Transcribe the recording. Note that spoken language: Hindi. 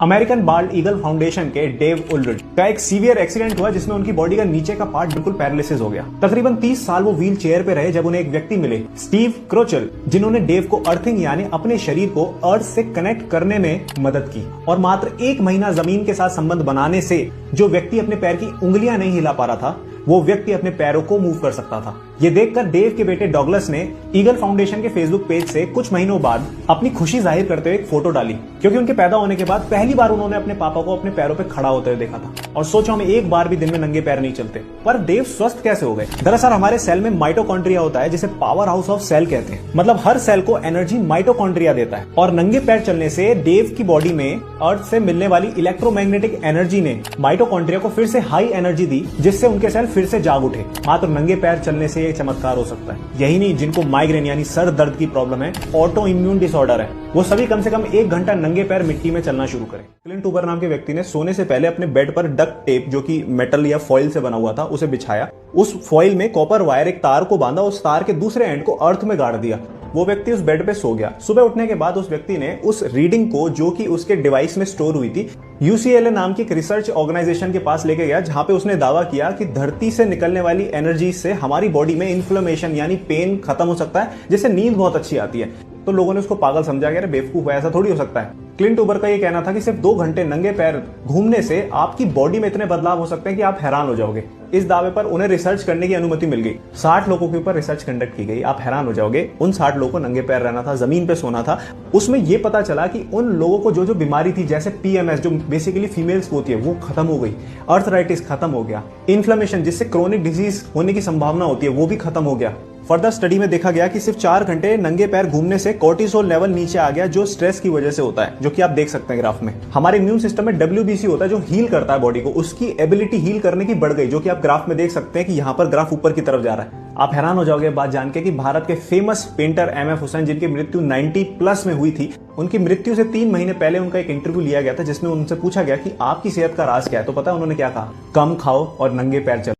अमेरिकन बाल्ड ईगल फाउंडेशन के डेव उलरिड का एक सीवियर एक्सीडेंट हुआ जिसमें उनकी बॉडी का नीचे का पार्ट बिल्कुल पैरालिसिस हो गया। तकरीबन 30 साल वो व्हील चेयर पे रहे जब उन्हें एक व्यक्ति मिले, स्टीव क्रोचल, जिन्होंने डेव को अर्थिंग यानी अपने शरीर को अर्थ से कनेक्ट करने में मदद की। और मात्र 1 महीना जमीन के साथ संबंध बनाने से जो व्यक्ति अपने पैर की उंगलियां नहीं हिला पा रहा था, वो व्यक्ति अपने पैरों को मूव कर सकता था। ये देखकर डेव के बेटे डॉगलस ने ईगल फाउंडेशन के फेसबुक पेज से कुछ महीनों बाद अपनी खुशी जाहिर करते हुए एक फोटो डाली, क्योंकि उनके पैदा होने के बाद पहली बार उन्होंने अपने पापा को अपने पैरों पे खड़ा होते हुए देखा था और सोचा हम एक बार भी दिन में नंगे पैर नहीं चलते। पर डेव स्वस्थ कैसे हो गए? दरअसल हमारे सेल में माइटोकॉन्ड्रिया होता है जिसे पावर हाउस ऑफ सेल कहते हैं। मतलब हर सेल को एनर्जी माइटोकॉन्ड्रिया देता है और नंगे पैर चलने से डेव की बॉडी में अर्थ से मिलने वाली इलेक्ट्रोमैग्नेटिक एनर्जी ने माइटोकॉन्ड्रिया को फिर से हाई एनर्जी दी, जिससे उनके सेल फिर से जाग उठे। मात्र नंगे पैर चलने से ये चमत्कार हो सकता है। यही नहीं, जिनको माइग्रेन यानी सर दर्द की प्रॉब्लम है, ऑटो इम्यून डिसऑर्डर है, वो सभी कम से कम 1 घंटा नंगे पैर मिट्टी में चलना शुरू करें। क्लिंट ऊबर नाम के व्यक्ति ने सोने से पहले अपने बेड पर डक्ट टेप, जो कि मेटल या फॉइल से बना हुआ था, उसे बिछाया। उस फॉइल में कॉपर वायर एक तार को बांधा, उस तार के दूसरे एंड को अर्थ में गाड़ दिया। वो व्यक्ति उस बेड पे सो गया। सुबह उठने के बाद उस व्यक्ति ने उस रीडिंग को, जो कि उसके डिवाइस में स्टोर हुई थी, UCLA नाम की एक रिसर्च ऑर्गेनाइजेशन के पास लेके गया, जहां पे उसने दावा किया कि धरती से निकलने वाली एनर्जी से हमारी बॉडी में इन्फ्लेमेशन यानी पेन खत्म हो सकता है, जिससे नींद बहुत अच्छी आती है। तो लोगों ने उसको पागल समझा कि अरे बेवकूफ है, ऐसा थोड़ी हो सकता है। क्लिंट ऊबर का ये कहना था कि सिर्फ 2 घंटे नंगे पैर घूमने से आपकी बॉडी में इतने बदलाव हो सकते हैं कि आप हैरान हो जाओगे। इस दावे पर उन्हें रिसर्च करने की अनुमति मिल गई। 60 लोगों के ऊपर रिसर्च कंडक्ट की गई। आप हैरान हो जाओगे, उन 60 लोगों को नंगे पैर रहना था, जमीन पे सोना था। उसमें यह पता चला कि उन लोगों को जो बीमारी थी, जैसे PMS जो बेसिकली फीमेल्स को होती है, वो खत्म हो गई। अर्थराइटिस खत्म हो गया। इन्फ्लेमेशन जिससे क्रोनिक डिजीज होने की संभावना होती है, वो भी खत्म हो गया। फर्दर स्टडी में देखा गया कि सिर्फ 4 घंटे नंगे पैर घूमने से कोर्टिसोल लेवल नीचे आ गया, जो स्ट्रेस की वजह से होता है, जो कि आप देख सकते हैं ग्राफ में। हमारे इम्यून सिस्टम में WBC होता है जो हील करता है बॉडी को, उसकी एबिलिटी हील करने की बढ़ गई, जो कि आप ग्राफ में देख सकते हैं कि यहाँ पर ग्राफ ऊपर की तरफ जा रहा है। आप हैरान हो जाओगे बात जान के कि भारत के फेमस पेंटर MF हुसैन, जिनकी मृत्यु 90+ में हुई थी, उनकी मृत्यु से 3 महीने पहले उनका एक इंटरव्यू लिया गया था, जिसमें उनसे पूछा गया कि आपकी सेहत का राज क्या है। तो पता है उन्होंने क्या कहा? कम खाओ और नंगे पैर चलो।